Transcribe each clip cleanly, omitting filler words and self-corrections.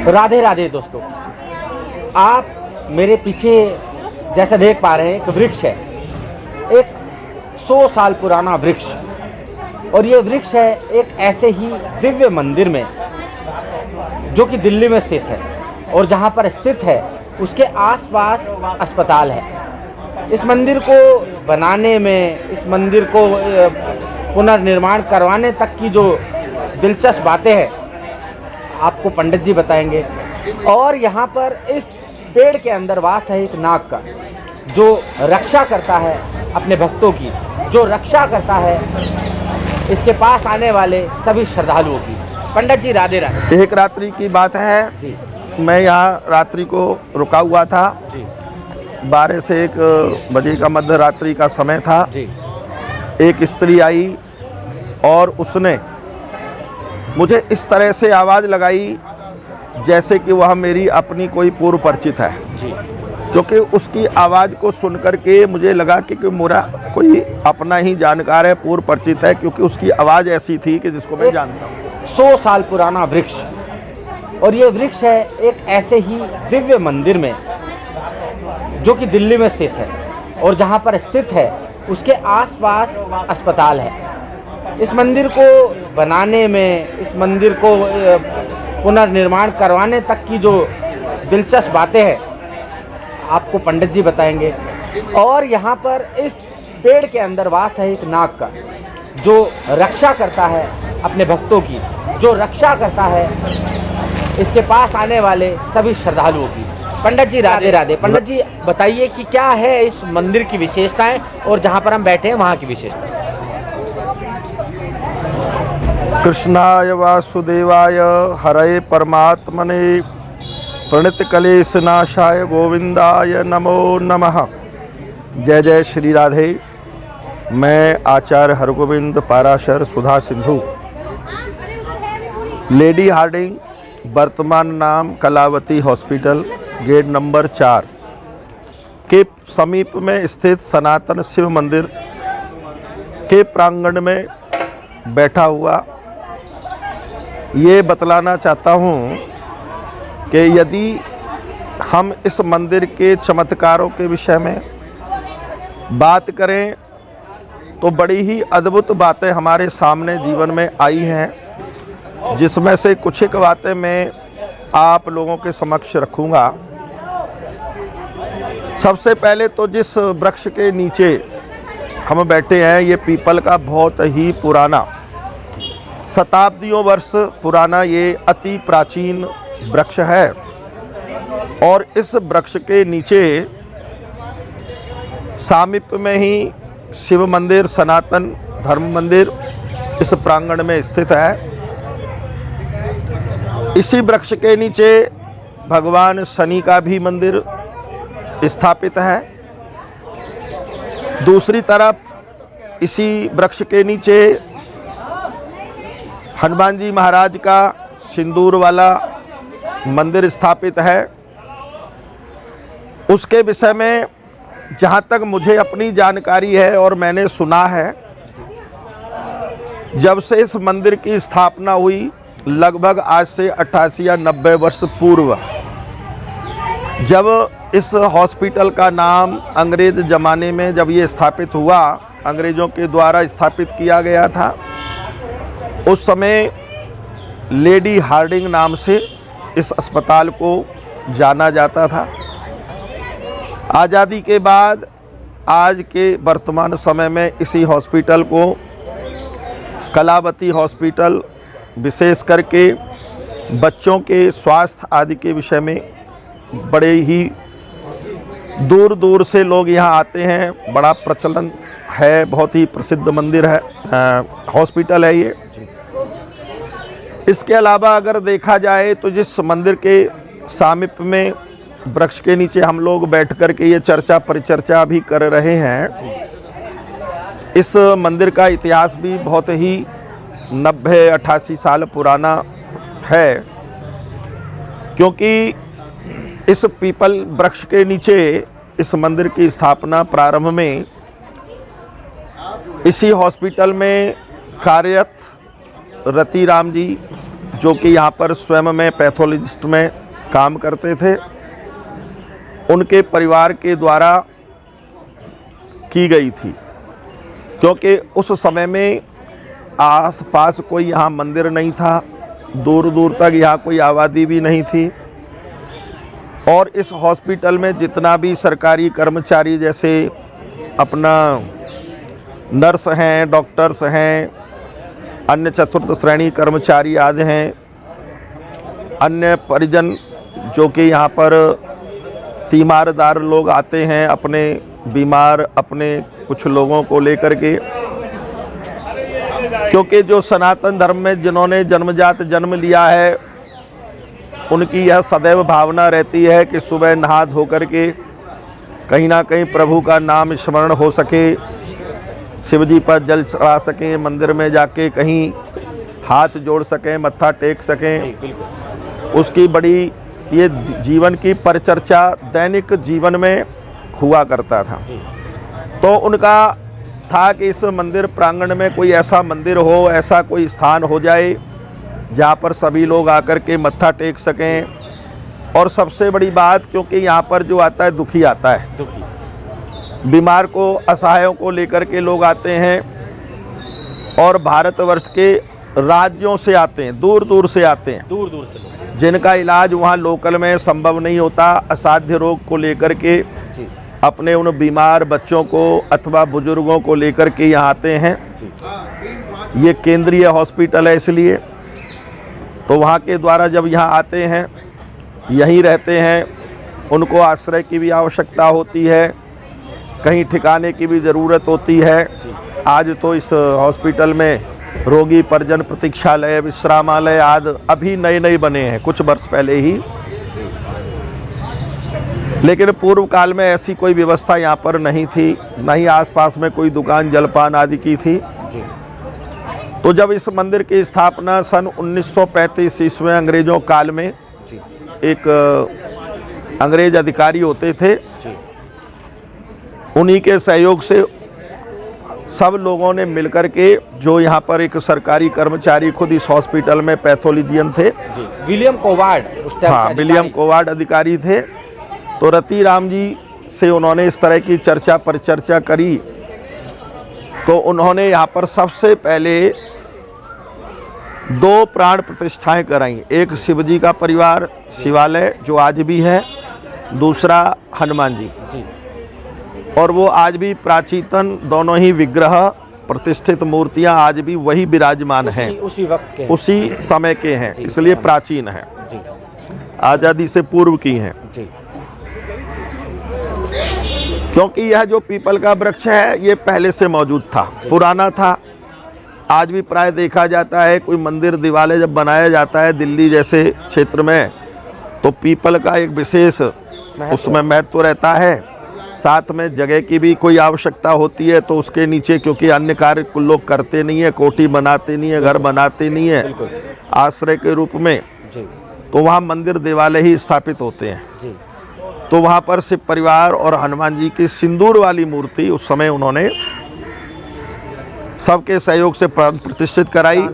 राधे राधे दोस्तों, आप मेरे पीछे जैसा देख पा रहे हैं एक वृक्ष है, एक 100 साल पुराना वृक्ष। और ये वृक्ष है एक ऐसे ही दिव्य मंदिर में जो कि दिल्ली में स्थित है, और जहाँ पर स्थित है उसके आसपास अस्पताल है। इस मंदिर को बनाने में, इस मंदिर को पुनर्निर्माण करवाने तक की जो दिलचस्प बातें हैं आपको पंडित जी बताएंगे। और यहाँ पर इस पेड़ के अंदर वास है एक नाग का, जो रक्षा करता है अपने भक्तों की, जो रक्षा करता है इसके पास आने वाले सभी श्रद्धालुओं की। पंडित जी राधे राधे। एक रात्रि की बात है जी, मैं यहाँ रात्रि को रुका हुआ था जी, 12 से 1 बजे का मध्य रात्रि का समय था जी, एक स्त्री आई और उसने मुझे इस तरह से आवाज़ लगाई जैसे कि वह मेरी अपनी कोई पूर्व परिचित है, जी, क्योंकि उसकी आवाज़ को सुन करके मुझे लगा कि मेरा कोई अपना ही जानकार है, पूर्व परिचित है, क्योंकि उसकी आवाज़ ऐसी थी कि जिसको मैं जानता हूँ। 100 साल पुराना वृक्ष। और ये वृक्ष है एक ऐसे ही दिव्य मंदिर में जो कि दिल्ली में स्थित है, और जहाँ पर स्थित है उसके आसपास अस्पताल है। इस मंदिर को बनाने में, इस मंदिर को पुनर्निर्माण करवाने तक की जो दिलचस्प बातें हैं आपको पंडित जी बताएंगे। और यहाँ पर इस पेड़ के अंदर वास है एक नाग का, जो रक्षा करता है अपने भक्तों की, जो रक्षा करता है इसके पास आने वाले सभी श्रद्धालुओं की। पंडित जी राधे राधे। पंडित जी बताइए कि क्या है इस मंदिर की विशेषताएं, और जहाँ पर हम बैठे हैं वहाँ की विशेषताएं। कृष्णाय वासुदेवाय हरये परमात्मने प्रणित क्लेश नाशाय गोविंदाय नमो नमः। जय जय श्री राधे। मैं आचार्य हरगोविंद पाराशर सुधा सिंधु, लेडी हार्डिंग, वर्तमान नाम कलावती हॉस्पिटल, गेट नंबर 4 के समीप में स्थित सनातन शिव मंदिर के प्रांगण में बैठा हुआ ये बतलाना चाहता हूँ कि यदि हम इस मंदिर के चमत्कारों के विषय में बात करें तो बड़ी ही अद्भुत बातें हमारे सामने जीवन में आई हैं, जिसमें से कुछ एक बातें मैं आप लोगों के समक्ष रखूँगा। सबसे पहले तो जिस वृक्ष के नीचे हम बैठे हैं, ये पीपल का बहुत ही पुराना, शताब्दियों वर्ष पुराना ये अति प्राचीन वृक्ष है। और इस वृक्ष के नीचे सामीप्य में ही शिव मंदिर, सनातन धर्म मंदिर इस प्रांगण में स्थित है। इसी वृक्ष के नीचे भगवान शनि का भी मंदिर स्थापित है। दूसरी तरफ इसी वृक्ष के नीचे हनुमान जी महाराज का सिंदूर वाला मंदिर स्थापित है। उसके विषय में जहाँ तक मुझे अपनी जानकारी है और मैंने सुना है, जब से इस मंदिर की स्थापना हुई, लगभग आज से 88 या 90 वर्ष पूर्व, जब इस हॉस्पिटल का नाम अंग्रेज ज़माने में जब ये स्थापित हुआ, अंग्रेज़ों के द्वारा स्थापित किया गया था, उस समय लेडी हार्डिंग नाम से इस अस्पताल को जाना जाता था। आज़ादी के बाद आज के वर्तमान समय में इसी हॉस्पिटल को कलावती हॉस्पिटल, विशेष करके बच्चों के स्वास्थ्य आदि के विषय में बड़े ही दूर दूर से लोग यहाँ आते हैं। बड़ा प्रचलन है, बहुत ही प्रसिद्ध मंदिर है, हॉस्पिटल है ये। इसके अलावा अगर देखा जाए तो जिस मंदिर के सामीप्य में वृक्ष के नीचे हम लोग बैठ कर के ये चर्चा परिचर्चा भी कर रहे हैं, इस मंदिर का इतिहास भी बहुत ही 90-88 साल पुराना है। क्योंकि इस पीपल वृक्ष के नीचे इस मंदिर की स्थापना प्रारंभ में इसी हॉस्पिटल में कार्यरत रति राम जी, जो कि यहाँ पर स्वयं में पैथोलॉजिस्ट में काम करते थे, उनके परिवार के द्वारा की गई थी। क्योंकि उस समय में आसपास कोई यहाँ मंदिर नहीं था, दूर दूर तक यहाँ कोई आबादी भी नहीं थी, और इस हॉस्पिटल में जितना भी सरकारी कर्मचारी जैसे अपना नर्स हैं, डॉक्टर्स हैं, अन्य चतुर्थ श्रेणी कर्मचारी आदि हैं, अन्य परिजन जो कि यहाँ पर तीमारदार लोग आते हैं अपने बीमार अपने कुछ लोगों को लेकर के, क्योंकि जो सनातन धर्म में जिन्होंने जन्मजात जन्म लिया है उनकी यह सदैव भावना रहती है कि सुबह नहा धो करके कहीं ना कहीं प्रभु का नाम स्मरण हो सके, शिव जी पर जल चढ़ा सकें, मंदिर में जाके कहीं हाथ जोड़ सकें, मत्था टेक सकें। उसकी बड़ी ये जीवन की परिचर्चा दैनिक जीवन में हुआ करता था। तो उनका था कि इस मंदिर प्रांगण में कोई ऐसा मंदिर हो, ऐसा कोई स्थान हो जाए जहाँ पर सभी लोग आकर के मत्था टेक सकें। और सबसे बड़ी बात, क्योंकि यहाँ पर जो आता है दुखी आता है, बीमार को, असहायों को लेकर के लोग आते हैं और भारतवर्ष के राज्यों से आते हैं, दूर दूर से आते हैं, दूर दूर से लोग, जिनका इलाज वहाँ लोकल में संभव नहीं होता, असाध्य रोग को लेकर के अपने उन बीमार बच्चों को अथवा बुजुर्गों को लेकर के यहाँ आते हैं। ये केंद्रीय हॉस्पिटल है, इसलिए तो वहाँ के द्वारा जब यहाँ आते हैं, यहीं रहते हैं, उनको आश्रय की भी आवश्यकता होती है, कहीं ठिकाने की भी ज़रूरत होती है। आज तो इस हॉस्पिटल में रोगी परिजन प्रतीक्षालय, विश्रामालय आदि अभी नए नए बने हैं, कुछ वर्ष पहले ही, लेकिन पूर्व काल में ऐसी कोई व्यवस्था यहाँ पर नहीं थी, न ही आसपास में कोई दुकान जलपान आदि की थी। तो जब इस मंदिर की स्थापना सन 1935 ईस्वी में अंग्रेजों काल में एक अंग्रेज अधिकारी होते थे, उन्हीं के सहयोग से सब लोगों ने मिलकर के, जो यहाँ पर एक सरकारी कर्मचारी खुद इस हॉस्पिटल में पैथोलॉजियन थे, विलियम कोवार्ड, उस टाइम हाँ विलियम कोवार्ड अधिकारी थे, तो रति राम जी से उन्होंने इस तरह की चर्चा परिचर्चा करी। तो उन्होंने यहाँ पर सबसे पहले 2 प्राण प्रतिष्ठाएं कराई, एक शिव जी का परिवार शिवालय जो आज भी है, दूसरा हनुमान जी, और वो आज भी प्राचीनतम दोनों ही विग्रह प्रतिष्ठित मूर्तियां आज भी वही विराजमान हैं, उसी वक्त के, उसी समय के हैं, इसलिए प्राचीन हैं, आज़ादी से पूर्व की हैं। क्योंकि यह जो पीपल का वृक्ष है ये पहले से मौजूद था, पुराना था। आज भी प्राय देखा जाता है कोई मंदिर दिवाले जब बनाया जाता है दिल्ली जैसे क्षेत्र में, तो पीपल का एक विशेष उसमें महत्व रहता है। साथ में जगह की भी कोई आवश्यकता होती है, तो उसके नीचे, क्योंकि अन्य कार्य लोग करते नहीं है, कोठी बनाते नहीं है, घर बनाते नहीं है आश्रय के रूप में, तो वहाँ मंदिर दिवाले ही स्थापित होते हैं। तो वहाँ पर शिव परिवार और हनुमान जी की सिंदूर वाली मूर्ति उस समय उन्होंने सबके सहयोग से प्रतिष्ठित कराई,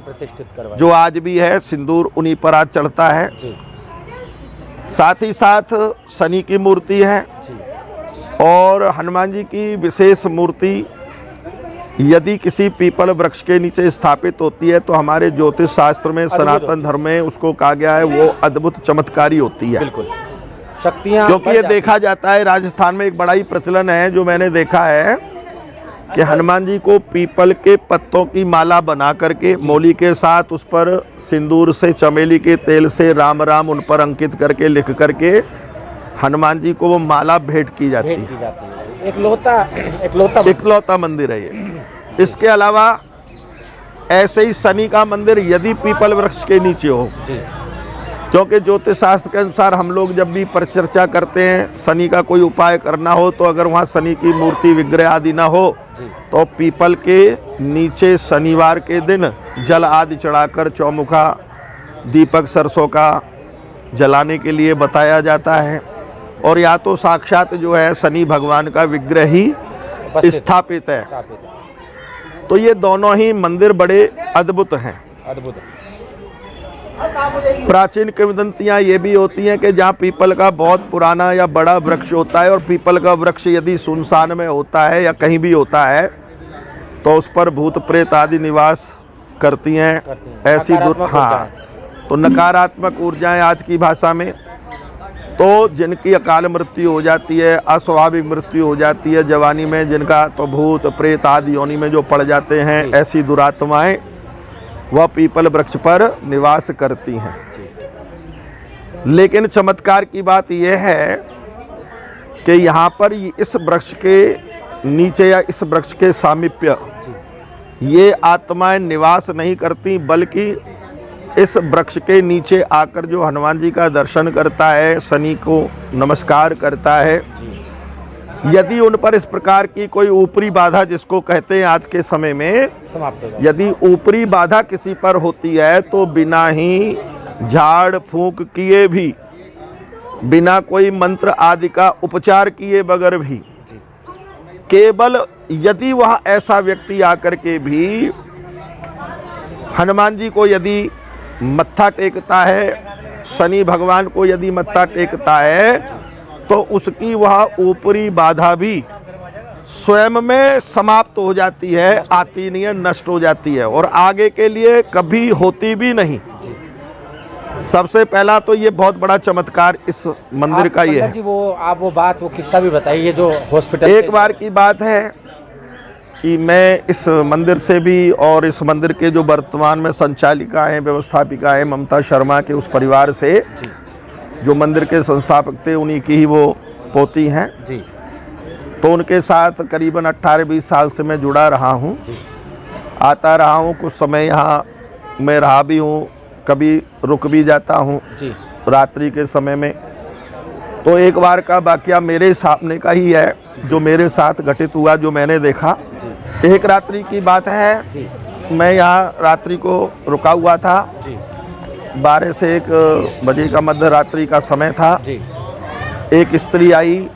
जो आज भी है, सिंदूर उन्हीं पर आज चढ़ता है। साथ ही साथ शनि की मूर्ति है और हनुमान जी की विशेष मूर्ति यदि किसी पीपल वृक्ष के नीचे स्थापित होती है तो हमारे ज्योतिष शास्त्र में, सनातन धर्म में उसको कहा गया है वो अद्भुत चमत्कारी होती है। शक्तियां, क्योंकि ये देखा जाता है राजस्थान में एक बड़ा ही प्रचलन है जो मैंने देखा है कि हनुमान जी को पीपल के पत्तों की माला बना करके मौली के साथ उस पर सिंदूर से, चमेली के तेल से राम राम उन पर अंकित करके लिख करके हनुमान जी को वो माला भेंट की जाती है। इकलौता मंदिर है ये। इसके अलावा ऐसे ही शनि का मंदिर यदि पीपल वृक्ष के नीचे हो, क्योंकि ज्योतिष शास्त्र के अनुसार हम लोग जब भी परिचर्चा करते हैं शनि का कोई उपाय करना हो, तो अगर वहाँ शनि की मूर्ति विग्रह आदि ना हो तो पीपल के नीचे शनिवार के दिन जल आदि चढ़ाकर चौमुखा दीपक सरसों का जलाने के लिए बताया जाता है। और या तो साक्षात जो है शनि भगवान का विग्रह ही स्थापित है। तो ये दोनों ही मंदिर बड़े अद्भुत हैं। प्राचीन किंवदंतियां ये भी होती हैं कि जहाँ पीपल का बहुत पुराना या बड़ा वृक्ष होता है और पीपल का वृक्ष यदि सुनसान में होता है या कहीं भी होता है तो उस पर भूत प्रेत आदि निवास करती हैं। ऐसी हाँ, तो नकारात्मक ऊर्जाएं आज की भाषा में, तो जिनकी अकाल मृत्यु हो जाती है, अस्वाभाविक मृत्यु हो जाती है जवानी में, जिनका तो भूत प्रेत आदि योनि में जो पड़ जाते हैं, ऐसी दुरात्माएं वह पीपल वृक्ष पर निवास करती हैं। लेकिन चमत्कार की बात यह है कि यहाँ पर इस वृक्ष के नीचे या इस वृक्ष के सामीप्य ये आत्माएं निवास नहीं करती, बल्कि इस वृक्ष के नीचे आकर जो हनुमान जी का दर्शन करता है, शनि को नमस्कार करता है, यदि उन पर इस प्रकार की कोई ऊपरी बाधा, जिसको कहते हैं आज के समय में समाप्त हो, यदि ऊपरी बाधा किसी पर होती है तो बिना ही झाड़ फूंक किए भी, बिना कोई मंत्र आदि का उपचार किए बगैर भी, केवल यदि वह ऐसा व्यक्ति आकर के भी हनुमान जी को यदि मत्था टेकता है, शनि भगवान को यदि मत्था टेकता है, तो उसकी वह ऊपरी बाधा भी स्वयं में समाप्त हो जाती है, आती नहीं है, नष्ट हो जाती है और आगे के लिए कभी होती भी नहीं। सबसे पहला तो ये बहुत बड़ा चमत्कार इस मंदिर का ये है। जी वो किस्सा भी बताइए जो हॉस्पिटल। एक बार की बात है कि मैं इस मंदिर से भी और इस मंदिर के जो वर्तमान में संचालिका हैं, व्यवस्थापिका हैं, ममता शर्मा के उस परिवार से, जो मंदिर के संस्थापक थे, उन्हीं की ही वो पोती हैं जी। तो उनके साथ करीबन 18-20 साल से मैं जुड़ा रहा हूँ, आता रहा हूँ, कुछ समय यहाँ मैं रहा भी हूँ, कभी रुक भी जाता हूँ रात्रि के समय में। तो एक बार का वाकया मेरे सामने का ही है जो मेरे साथ घटित हुआ, जो मैंने देखा। एक रात्रि की बात है, मैं यहाँ रात्रि को रुका हुआ था, 12 से 1 बजे का मध्य रात्रि का समय था। एक स्त्री आई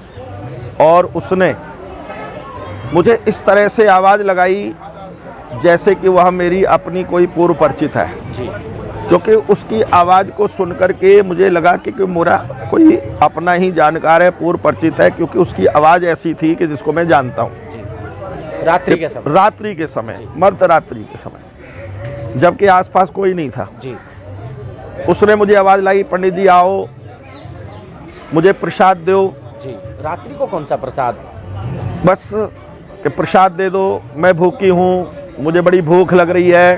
और उसने मुझे इस तरह से आवाज़ लगाई जैसे कि वह मेरी अपनी कोई पूर्व परिचित है, क्योंकि उसकी आवाज़ को सुन करके मुझे लगा कि मेरा कोई अपना ही जानकार है, पूर्व परिचित है, क्योंकि उसकी आवाज़ ऐसी थी कि जिसको मैं जानता हूँ। रात्रि के समय मध्य रात्रि के समय, जबकि आसपास कोई नहीं था जी। उसने मुझे आवाज़ लाई, पंडित जी आओ, मुझे प्रसाद दो जी। रात्रि को कौन सा प्रसाद? बस कि प्रसाद दे दो, मैं भूखी हूँ, मुझे बड़ी भूख लग रही है,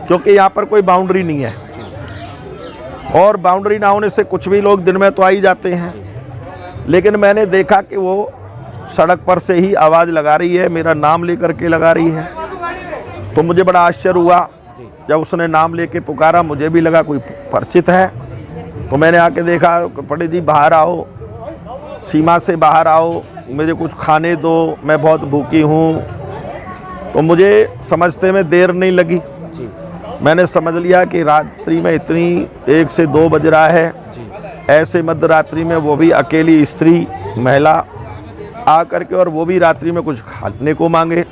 क्योंकि यहाँ पर कोई बाउंड्री नहीं है और बाउंड्री ना होने से कुछ भी लोग दिन में तो आ ही जाते हैं। लेकिन मैंने देखा कि वो सड़क पर से ही आवाज़ लगा रही है, मेरा नाम लेकर के लगा रही है। तो मुझे बड़ा आश्चर्य हुआ जब उसने नाम लेके पुकारा, मुझे भी लगा कोई परिचित है। तो मैंने आके देखा, पंडित जी बाहर आओ, सीमा से बाहर आओ, मुझे कुछ खाने दो, मैं बहुत भूखी हूँ। तो मुझे समझते में देर नहीं लगी, मैंने समझ लिया कि रात्रि में इतनी 1 से 2 बज रहा है, ऐसे मध्य रात्रि में वो भी अकेली स्त्री महिला आ करके, और वो भी रात्रि में कुछ खाने को मांगे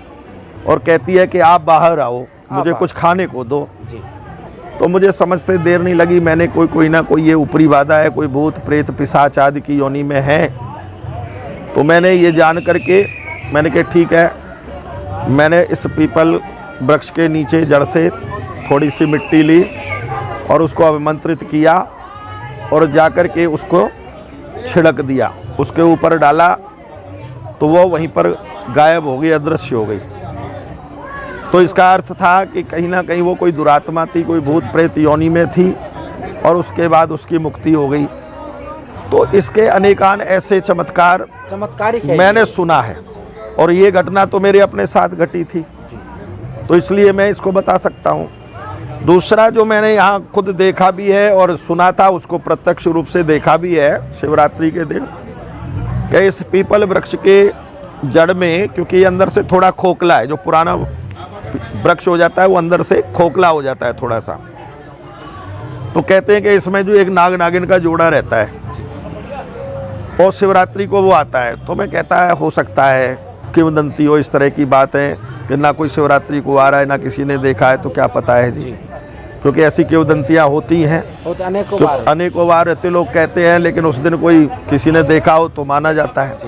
और कहती है कि आप बाहर आओ, मुझे कुछ खाने को दो जी। तो मुझे समझते देर नहीं लगी, मैंने कोई ना कोई ये ऊपरी बाधा है, कोई भूत प्रेत पिशाच आदि की योनि में है। तो मैंने ये जान करके मैंने कहा ठीक है, मैंने इस पीपल वृक्ष के नीचे जड़ से थोड़ी सी मिट्टी ली और उसको अभिमंत्रित किया और जाकर के उसको छिड़क दिया, उसके ऊपर डाला, तो वो वहीं पर गायब हो गई, अदृश्य हो गई। तो इसका अर्थ था कि कहीं ना कहीं वो कोई दुरात्मा थी, कोई भूत प्रेत योनि में थी और उसके बाद उसकी मुक्ति हो गई। तो इसके अनेकान ऐसे चमत्कार मैंने सुना है और ये घटना तो मेरे अपने साथ घटी थी, तो इसलिए मैं इसको बता सकता हूँ। दूसरा जो मैंने यहाँ खुद देखा भी है और सुना था, उसको प्रत्यक्ष रूप से देखा भी है शिवरात्रि के दिन, कि इस पीपल वृक्ष के जड़ में, क्योंकि ये अंदर से थोड़ा खोखला है, जो पुराना वृक्ष हो जाता है वो अंदर से खोखला हो जाता है थोड़ा सा, तो कहते हैं कि इसमें जो एक नाग नागिन का जोड़ा रहता है और शिवरात्रि को वो आता है। तो मैं कहता है हो सकता है किंवदंती हो, इस तरह की बात है कि ना कोई शिवरात्रि को आ रहा है, ना किसी ने देखा है, तो क्या पता है जी। क्योंकि ऐसी किंवदंतियाँ होती हैं, होते अनेकों तो बार। अनेकों बार रहते लोग कहते हैं, लेकिन उस दिन कोई किसी ने देखा हो तो माना जाता है।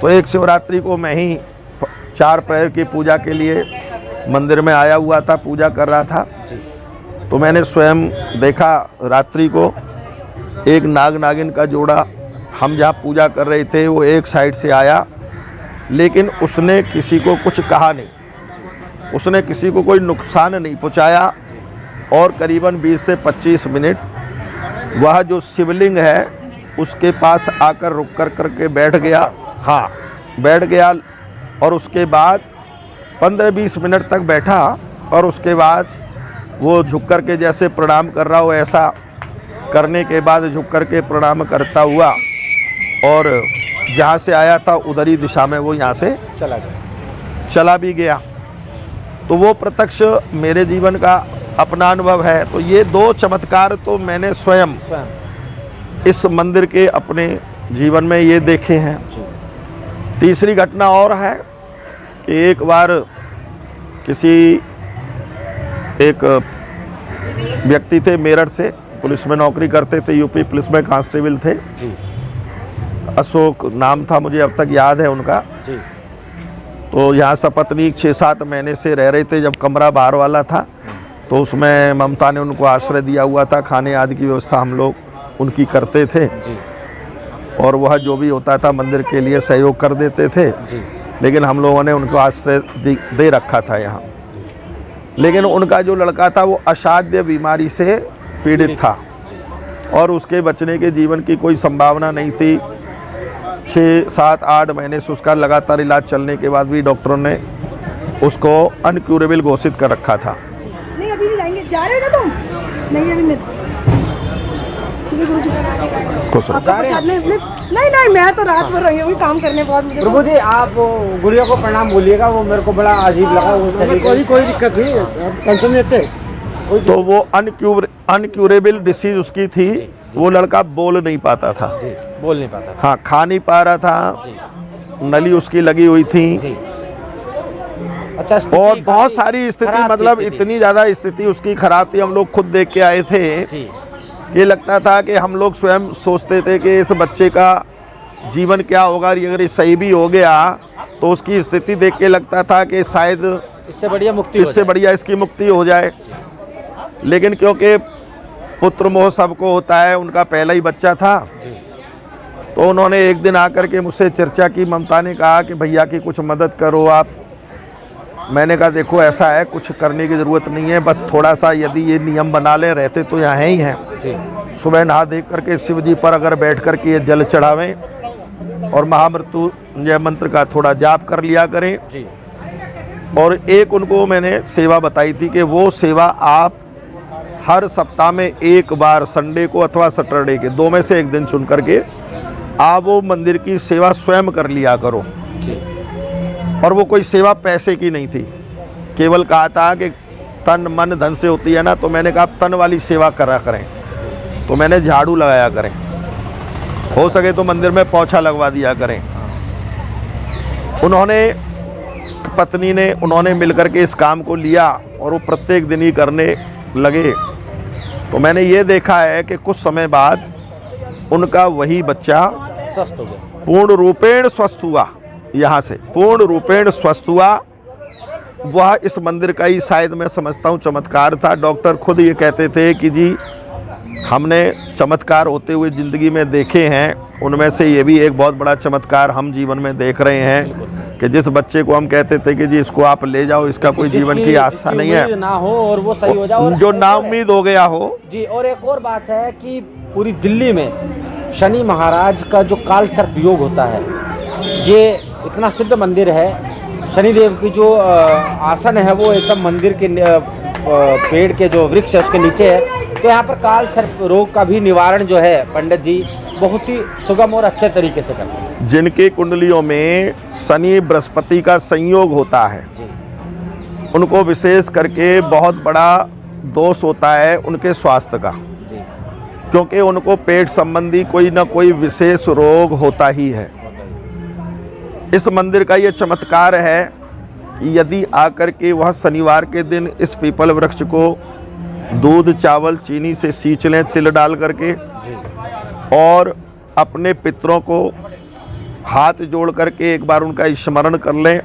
तो एक शिवरात्रि को मैं ही 4 पैर की पूजा के लिए मंदिर में आया हुआ था, पूजा कर रहा था। तो मैंने स्वयं देखा रात्रि को एक नाग नागिन का जोड़ा, हम जहाँ पूजा कर रहे थे वो एक साइड से आया, लेकिन उसने किसी को कुछ कहा नहीं, उसने किसी को कोई नुकसान नहीं पहुँचाया। और करीबन 20 से 25 मिनट वह जो शिवलिंग है उसके पास आकर रुक करके बैठ गया। हाँ, बैठ गया। और उसके बाद 15-20 मिनट तक बैठा, और उसके बाद वो झुक कर के जैसे प्रणाम कर रहा हो, ऐसा करने के बाद झुक कर के प्रणाम करता हुआ और जहाँ से आया था उधरी दिशा में वो यहाँ से चला भी गया। तो वो प्रत्यक्ष मेरे जीवन का अपना अनुभव है। तो ये 2 चमत्कार तो मैंने स्वयं इस मंदिर के अपने जीवन में ये देखे हैं। तीसरी घटना और है कि एक बार एक व्यक्ति थे मेरठ से, पुलिस में नौकरी करते थे, यूपी पुलिस में कांस्टेबल थे जी। अशोक नाम था, मुझे अब तक याद है उनका जी। तो यहाँ सपत्नीक 6-7 महीने से रह रहे थे। जब कमरा बाहर वाला था तो उसमें ममता ने उनको आश्रय दिया हुआ था, खाने आदि की व्यवस्था हम लोग उनकी करते थे जी। और वह जो भी होता था मंदिर के लिए सहयोग कर देते थे जी। लेकिन हम लोगों ने उनको आश्रय दे रखा था यहाँ। लेकिन उनका जो लड़का था वो असाध्य बीमारी से पीड़ित था और उसके बचने के जीवन की कोई संभावना नहीं थी। 6-7-8 महीने से उसका लगातार इलाज चलने के बाद भी डॉक्टरों ने उसको अनक्यूरेबल घोषित कर रखा था। नहीं अभी नहीं जाएंगे, जा रहे हो तुम? नहीं अभी नहीं। ठीक है गुरुजी, आपका प्रसाद नहीं मैं तो रात भर रही हूँ काम करने के बाद। प्रभु जी आप गुड़िया को प्रणाम बोलिएगा, वो मेरे को बड़ा अजीब लगा। कोई दिक्कत नहीं, टेंशन नहीं लेते। तो वो अनक्यूरेबल डिसीज उसकी थी। वो लड़का बोल नहीं पाता था जी, बोल नहीं पाता, हाँ, खा नहीं पा रहा था जी। नली उसकी लगी हुई थी जी। अच्छा, और बहुत सारी स्थिति, मतलब इतनी ज़्यादा स्थिति उसकी खराब थी। हम लोग खुद देख के आए थे। ये लगता था कि हम लोग स्वयं सोचते थे कि इस बच्चे का जीवन क्या होगा, अगर ये सही भी हो गया तो उसकी स्थिति देख के लगता था कि शायद इससे बढ़िया इसकी मुक्ति हो जाए। लेकिन क्योंकि पुत्र मोह सबको होता है, उनका पहला ही बच्चा था, तो उन्होंने एक दिन आकर के मुझसे चर्चा की। ममता ने कहा कि भैया की कुछ मदद करो आप। मैंने कहा देखो ऐसा है, कुछ करने की ज़रूरत नहीं है, बस थोड़ा सा यदि ये नियम बना ले, रहते तो यहाँ ही हैं। सुबह नहा दे करके शिव जी पर अगर बैठ कर के ये जल चढ़ावें और महामृत्युंजय मंत्र का थोड़ा जाप कर लिया करें जी। और एक उनको मैंने सेवा बताई थी कि वो सेवा आप हर सप्ताह में एक बार संडे को अथवा सैटरडे के 2 में से एक दिन चुन करके आप वो मंदिर की सेवा स्वयं कर लिया करो जी। और वो कोई सेवा पैसे की नहीं थी, केवल कहा था कि तन मन धन से होती है ना। तो मैंने कहा तन वाली सेवा करा करें। तो मैंने झाड़ू लगाया करें, हो सके तो मंदिर में पोछा लगवा दिया करें। उन्होंने मिलकर के इस काम को लिया और वो प्रत्येक दिन ही करने लगे। तो मैंने ये देखा है कि कुछ समय बाद उनका वही बच्चा स्वस्थ हो गया, पूर्ण रूपेण स्वस्थ हुआ। यहाँ से पूर्ण रूपेण स्वस्थ हुआ। वह इस मंदिर का ही शायद मैं समझता हूँ चमत्कार था। डॉक्टर खुद ये कहते थे कि जी हमने चमत्कार होते हुए ज़िंदगी में देखे हैं, उनमें से ये भी एक बहुत बड़ा चमत्कार हम जीवन में देख रहे हैं कि जिस बच्चे को हम कहते थे कि जी इसको आप ले जाओ, इसका कोई जीवन की आशा नहीं है, ना हो और वो सही हो जाए, जो नाउम्मीद हो गया हो जी। और एक और बात है कि पूरी दिल्ली में शनि महाराज का जो काल सर्प योग होता है, ये इतना सिद्ध मंदिर है। शनिदेव की जो आसन है वो एकदम मंदिर के पेड़ के जो वृक्ष है उसके नीचे है। तो यहाँ पर काल सर्प रोग का भी निवारण जो है पंडित जी बहुत ही सुगम और अच्छे तरीके से करते हैं। जिनके कुंडलियों में शनि बृहस्पति का संयोग होता है जी, उनको विशेष करके बहुत बड़ा दोष होता है उनके स्वास्थ्य का जी। क्योंकि उनको पेट संबंधी कोई ना कोई विशेष रोग होता ही है। इस मंदिर का ये चमत्कार है कि यदि आकर के वह शनिवार के दिन इस पीपल वृक्ष को दूध चावल चीनी से सींच लें तिल डाल करके, और अपने पितरों को हाथ जोड़ करके एक बार उनका स्मरण कर लें,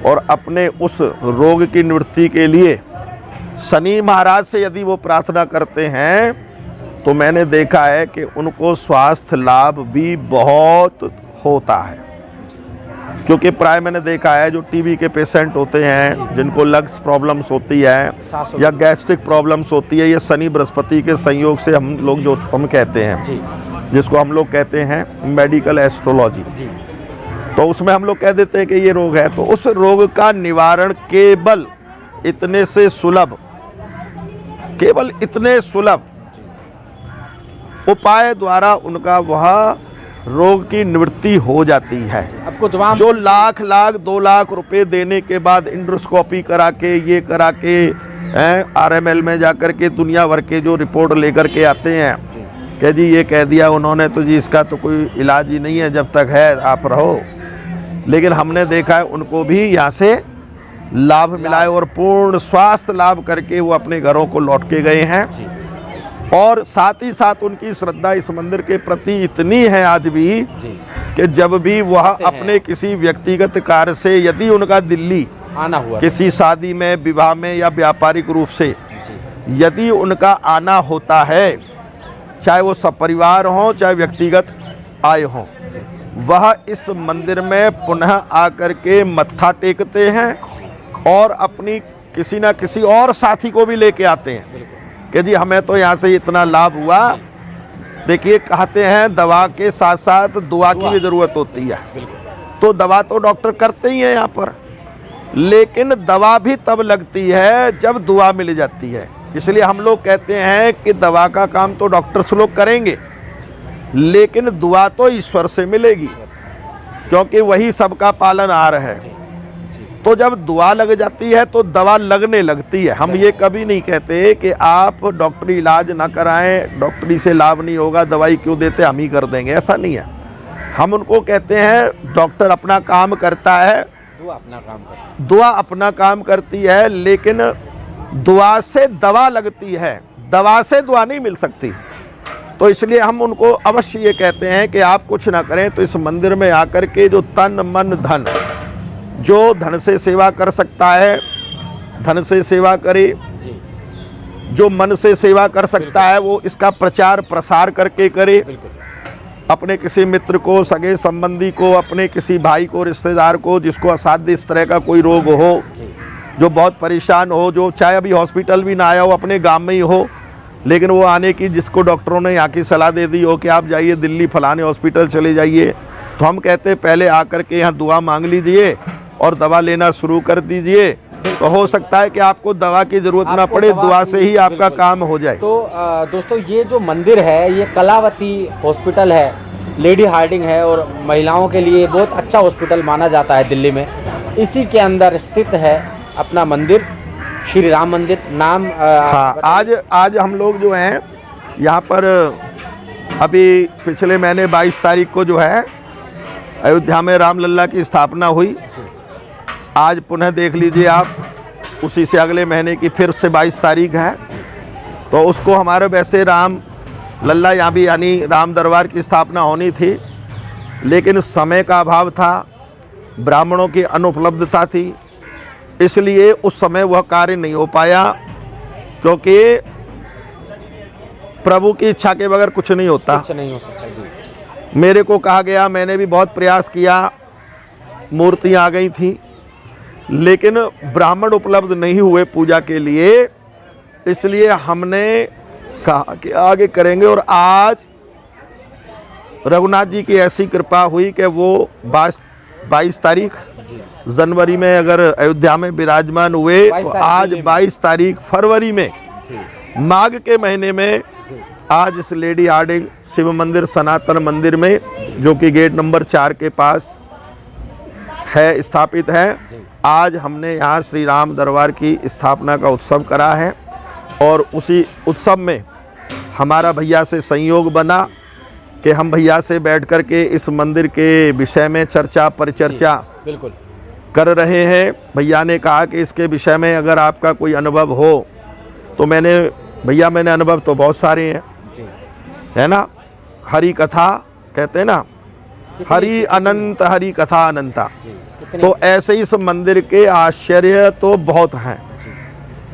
और अपने उस रोग की निवृत्ति के लिए शनि महाराज से यदि वो प्रार्थना करते हैं तो मैंने देखा है कि उनको स्वास्थ्य लाभ भी बहुत होता है। क्योंकि प्राय मैंने देखा है जो टीबी के पेशेंट होते हैं, जिनको लंग्स प्रॉब्लम्स होती है या गैस्ट्रिक प्रॉब्लम्स होती है, ये शनि बृहस्पति के संयोग से हम लोग जो हम कहते हैं, जिसको हम लोग कहते हैं मेडिकल एस्ट्रोलॉजी, तो उसमें हम लोग कह देते हैं कि ये रोग है। तो उस रोग का निवारण केवल इतने से सुलभ, केवल इतने सुलभ उपाय द्वारा उनका वह रोग की निवृत्ति हो जाती है। आपको जो लाख 2 लाख रुपए देने के बाद इंडोस्कोपी करा के, ये करा के, RML में जाकर के दुनिया भर के जो रिपोर्ट लेकर के आते हैं कि जी ये कह दिया उन्होंने तो जी इसका तो कोई इलाज ही नहीं है, जब तक है आप रहो। लेकिन हमने देखा है उनको भी यहाँ से लाभ मिला है और पूर्ण स्वास्थ्य लाभ करके वो अपने घरों को लौट के गए हैं। और साथ ही साथ उनकी श्रद्धा इस मंदिर के प्रति इतनी है आज भी कि जब भी वह अपने किसी व्यक्तिगत कार्य से, यदि उनका दिल्ली आना हुआ किसी शादी में, विवाह में या व्यापारिक रूप से यदि उनका आना होता है, चाहे वो सपरिवार हो चाहे व्यक्तिगत आए हों, वह इस मंदिर में पुनः आकर के मत्था टेकते हैं और अपनी किसी ना किसी और साथी को भी लेके आते हैं कि जी हमें तो यहाँ से इतना लाभ हुआ। देखिए कहते हैं दवा के साथ साथ दुआ की भी ज़रूरत होती है, तो दवा तो डॉक्टर करते ही हैं यहाँ पर, लेकिन दवा भी तब लगती है जब दुआ मिल जाती है। इसलिए हम लोग कहते हैं कि दवा का काम तो डॉक्टर्स लोग करेंगे, लेकिन दुआ तो ईश्वर से मिलेगी, क्योंकि वही सबका पालनहार है। तो जब दुआ लग जाती है तो दवा लगने लगती है। हम ये कभी नहीं कहते कि आप डॉक्टरी इलाज ना कराएं, डॉक्टरी से लाभ नहीं होगा, दवाई क्यों देते, हम ही कर देंगे, ऐसा नहीं है। हम उनको कहते हैं डॉक्टर अपना काम करता है, दुआ अपना काम करती है, लेकिन दुआ से दवा लगती है, दवा से दुआ नहीं मिल सकती। तो इसलिए हम उनको अवश्य ये कहते हैं कि आप कुछ ना करें तो इस मंदिर में आकर के जो तन मन धन, जो धन से सेवा कर सकता है धन से सेवा करे, जो मन से सेवा कर सकता है वो इसका प्रचार प्रसार करके करे। अपने किसी मित्र को, सगे संबंधी को, अपने किसी भाई को, रिश्तेदार को जिसको असाध्य इस तरह का कोई रोग हो, जो बहुत परेशान हो, जो चाहे अभी हॉस्पिटल भी ना आया हो, अपने गांव में ही हो, लेकिन वो आने की, जिसको डॉक्टरों ने यहाँ की सलाह दे दी हो कि आप जाइए दिल्ली फलाने हॉस्पिटल चले जाइए, तो हम कहते हैं पहले आकर के यहाँ दुआ मांग लीजिए और दवा लेना शुरू कर दीजिए, तो हो सकता है कि आपको दवा की जरूरत ना पड़े, दुआ से ही आपका काम हो जाए। तो दोस्तों ये जो मंदिर है ये कलावती हॉस्पिटल है, लेडी हार्डिंग है और महिलाओं के लिए बहुत अच्छा हॉस्पिटल माना जाता है दिल्ली में। इसी के अंदर स्थित है अपना मंदिर, श्री राम मंदिर नाम। हाँ, आज हम लोग जो हैं यहाँ पर अभी पिछले महीने 22 तारीख को जो है अयोध्या में रामलला की स्थापना हुई। आज पुनः देख लीजिए आप, उसी से अगले महीने की फिर से 22 तारीख है, तो उसको हमारे वैसे राम लल्ला यहाँ भी यानी राम दरबार की स्थापना होनी थी, लेकिन समय का अभाव था, ब्राह्मणों की अनुपलब्धता थी, इसलिए उस समय वह कार्य नहीं हो पाया। क्योंकि प्रभु की इच्छा के बगैर कुछ नहीं होता, कुछ नहीं हो सकता जी। मेरे को कहा गया, मैंने भी बहुत प्रयास किया, मूर्तियाँ आ गई थी, लेकिन ब्राह्मण उपलब्ध नहीं हुए पूजा के लिए, इसलिए हमने कहा कि आगे करेंगे। और आज रघुनाथ जी की ऐसी कृपा हुई कि वो 22 तारीख जनवरी में अगर अयोध्या में विराजमान हुए, तो आज 22 तारीख फरवरी में माघ के महीने में आज इस लेडी हार्डिंग शिव मंदिर सनातन मंदिर में, जो कि गेट नंबर 4 के पास है, स्थापित है, आज हमने यहाँ श्री राम दरबार की स्थापना का उत्सव करा है। और उसी उत्सव में हमारा भैया से संयोग बना कि हम भैया से बैठ कर के इस मंदिर के विषय में चर्चा परिचर्चा बिल्कुल कर रहे हैं। भैया ने कहा कि इसके विषय में अगर आपका कोई अनुभव हो, तो मैंने भैया मैंने अनुभव तो बहुत सारे हैं, जी है ना। हरि कथा कहते हैं ना, हरि अनंत, हरि कथा अनंता। जी तो ऐसे इस मंदिर के आश्चर्य तो बहुत हैं,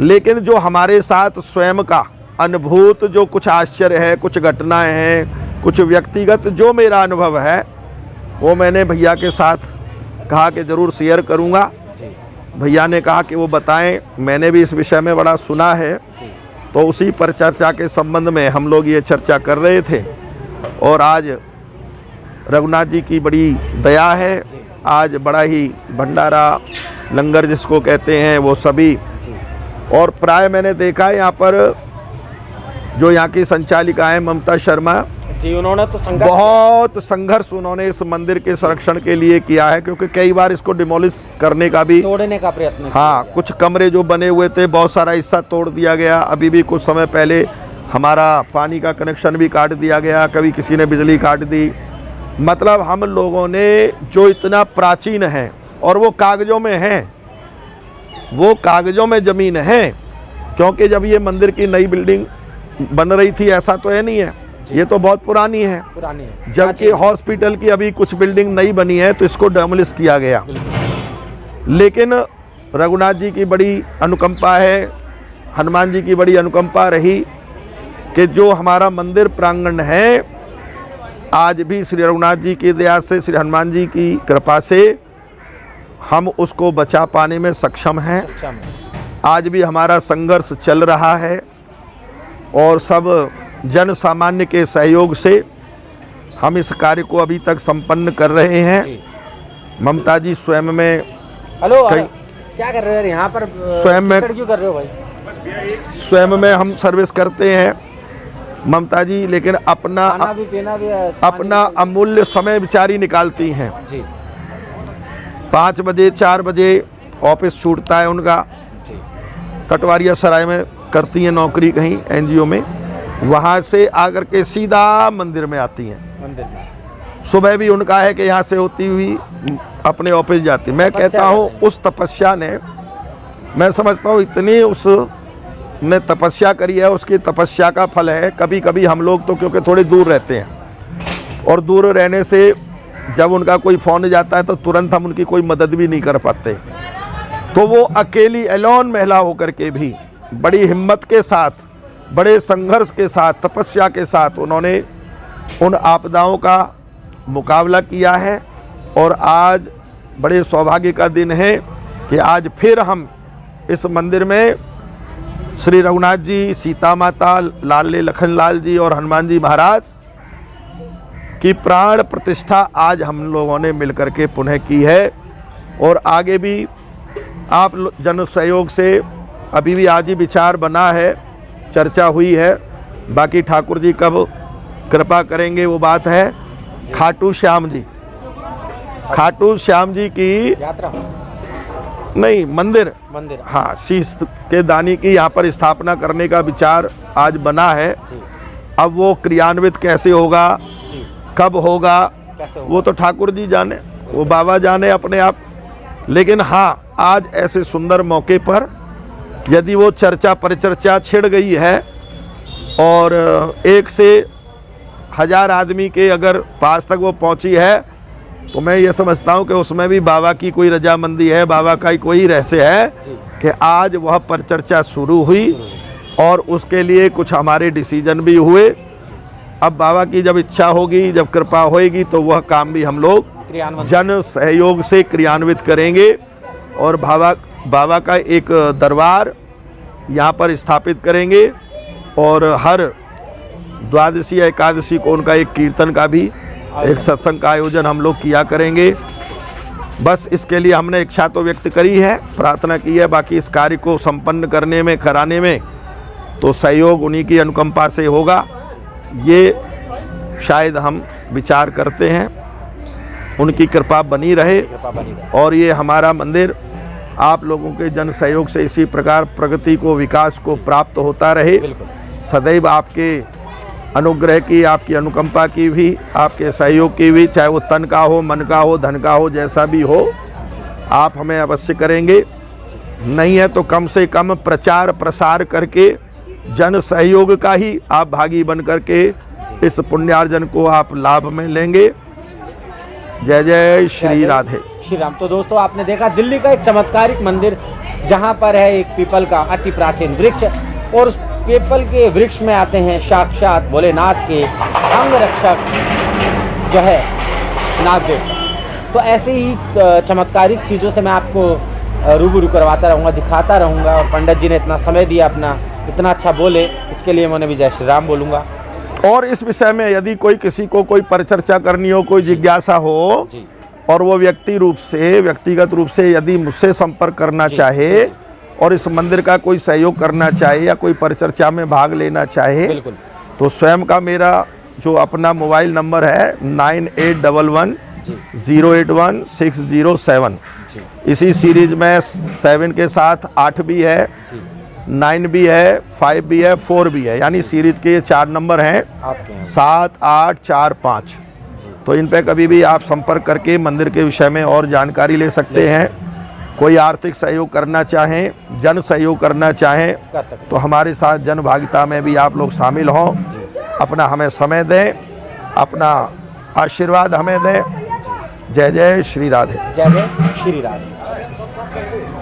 लेकिन जो हमारे साथ स्वयं का अनुभूत जो कुछ आश्चर्य है, कुछ घटनाएं हैं, कुछ व्यक्तिगत जो मेरा अनुभव है, वो मैंने भैया के साथ कहा कि ज़रूर शेयर करूंगा। जी भैया ने कहा कि वो बताएं, मैंने भी इस विषय में बड़ा सुना है। जी तो उसी पर चर्चा के संबंध में हम लोग ये चर्चा कर रहे थे। और आज रघुनाथ जी की बड़ी दया है, आज बड़ा ही भंडारा लंगर जिसको कहते हैं वो सभी। जी और प्राय मैंने देखा है यहाँ पर जो यहाँ की संचालिका है ममता शर्मा, जी, उन्होंने तो संघर्ष बहुत संघर्ष उन्होंने इस मंदिर के संरक्षण के लिए किया है, क्योंकि कई बार इसको डिमोलिश करने का भी, तोड़ने का प्रयत्न किया। हाँ, कुछ कमरे जो बने हुए थे बहुत सारा हिस्सा तोड़ दिया गया। अभी भी कुछ समय पहले हमारा पानी का कनेक्शन भी काट दिया गया, कभी किसी ने बिजली काट दी। मतलब हम लोगों ने जो इतना प्राचीन है, और वो कागजों में है, वो कागजों में ज़मीन है, क्योंकि जब ये मंदिर की नई बिल्डिंग बन रही थी ऐसा तो है नहीं है, ये तो बहुत पुरानी है। पुरानी है, जबकि हॉस्पिटल की अभी कुछ बिल्डिंग नई बनी है तो इसको डेमोलिश किया गया। लेकिन रघुनाथ जी की बड़ी अनुकंपा है, हनुमान जी की बड़ी अनुकंपा रही कि जो हमारा मंदिर प्रांगण है, आज भी श्री रघुनाथ जी की दया से, श्री हनुमान जी की कृपा से हम उसको बचा पाने में सक्षम हैं। आज भी हमारा संघर्ष चल रहा है, और सब जन सामान्य के सहयोग से हम इस कार्य को अभी तक संपन्न कर रहे हैं। ममता जी स्वयं में, हेलो, कई- क्या कर रहे हो यहाँ पर? स्वयं में, क्यों कर रहे हो भाई? स्वयं में हम सर्विस करते हैं ममता जी, लेकिन अपना खाना भी, पीना भी, अपना अमूल्य समय बेचारी निकालती हैं। जी 5 बजे 4 बजे ऑफिस छूटता है उनका, जी कटवारिया सराय में करती हैं नौकरी कहीं एनजीओ में, वहाँ से आकर के सीधा मंदिर में आती हैं। मंदिर में सुबह भी उनका है कि यहाँ से होती हुई अपने ऑफिस जाती। मैं कहता हूँ उस तपस्या ने, मैं समझता हूँ इतनी उसने तपस्या करी है, उसकी तपस्या का फल है। कभी कभी हम लोग तो क्योंकि थोड़े दूर रहते हैं, और दूर रहने से जब उनका कोई फ़ोन जाता है तो तुरंत हम उनकी कोई मदद भी नहीं कर पाते। तो वो अकेली एलोन महिला होकर के भी बड़ी हिम्मत के साथ, बड़े संघर्ष के साथ, तपस्या के साथ उन्होंने उन आपदाओं का मुकाबला किया है। और आज बड़े सौभाग्य का दिन है कि आज फिर हम इस मंदिर में श्री रघुनाथ जी, सीता माता, लाल लखनलाल जी और हनुमान जी महाराज की प्राण प्रतिष्ठा आज हम लोगों ने मिलकर के पुनः की है। और आगे भी आप जन सहयोग से अभी भी आज ही विचार बना है, चर्चा हुई है। बाकी ठाकुर जी कब कृपा करेंगे वो बात है। खाटू श्याम जी, खाटू श्याम जी की यात्रा नहीं, मंदिर, मंदिर, हाँ, शीश के दानी की यहाँ पर स्थापना करने का विचार आज बना है। जी अब वो क्रियान्वित कैसे होगा, जी कब होगा, कैसे होगा? वो तो ठाकुर जी जाने, वो बाबा जाने अपने आप। लेकिन हाँ, आज ऐसे सुंदर मौके पर यदि वो चर्चा परिचर्चा छिड़ गई है और 1 से 1000 आदमी के अगर पास तक वो पहुंची है, तो मैं ये समझता हूं कि उसमें भी बाबा की कोई रजामंदी है, बाबा का ही कोई रहस्य है कि आज वह परिचर्चा शुरू हुई और उसके लिए कुछ हमारे डिसीजन भी हुए। अब बाबा की जब इच्छा होगी, जब कृपा होएगी, तो वह काम भी हम लोग जन सहयोग से क्रियान्वित करेंगे। और बाबा का एक दरबार यहाँ पर स्थापित करेंगे, और हर द्वादशी या एकादशी को उनका एक कीर्तन का भी, एक सत्संग का आयोजन हम लोग किया करेंगे। बस इसके लिए हमने इच्छा तो व्यक्त करी है, प्रार्थना की है। बाकी इस कार्य को संपन्न करने में, कराने में तो सहयोग उन्हीं की अनुकंपा से होगा, ये शायद हम विचार करते हैं। उनकी कृपा बनी रहे, और ये हमारा मंदिर आप लोगों के जन सहयोग से इसी प्रकार प्रगति को, विकास को प्राप्त होता रहे। सदैव आपके अनुग्रह की, आपकी अनुकंपा की भी, आपके सहयोग की भी, चाहे वो तन का हो, मन का हो, धन का हो, जैसा भी हो, आप हमें अवश्य करेंगे। नहीं है तो कम से कम प्रचार प्रसार करके जन सहयोग का ही आप भागी बन करके इस पुण्यार्जन को आप लाभ में लेंगे। जय जय श्री राधे श्री राम। तो दोस्तों आपने देखा दिल्ली का एक चमत्कारिक मंदिर जहां पर है एक पीपल का अति प्राचीन वृक्ष, और उस पीपल के वृक्ष में आते हैं साक्षात भोलेनाथ के अंग रक्षक जो है नागदेव। तो ऐसे ही चमत्कारिक चीज़ों से मैं आपको रूबरू करवाता रहूँगा, दिखाता रहूँगा। और पंडित जी ने इतना समय दिया, अपना इतना अच्छा बोले, इसके लिए मैं भी जय श्री राम बोलूँगा। और इस विषय में यदि कोई किसी को कोई परिचर्चा करनी हो, कोई जिज्ञासा हो जी। और वो व्यक्तिगत रूप से यदि मुझसे संपर्क करना चाहे और इस मंदिर का कोई सहयोग करना चाहे या कोई परिचर्चा में भाग लेना चाहे, बिल्कुल, तो स्वयं का मेरा जो अपना मोबाइल नंबर है 9811-081-607। इसी सीरीज में 7 के साथ 8 भी है, 9 भी है, 5 भी है, 4 भी है, यानी सीरीज के ये 4 नंबर हैं, आपके 7, 8, 4, 5। तो इन पे कभी भी आप संपर्क करके मंदिर के विषय में और जानकारी ले सकते हैं। कोई आर्थिक सहयोग करना चाहें, जन सहयोग करना चाहें, कर सकते तो हमारे साथ जन भागिता में भी आप लोग शामिल हों। अपना हमें समय दें, अपना आशीर्वाद हमें दें। जय जय श्री राधे। जय जय श्री राधे।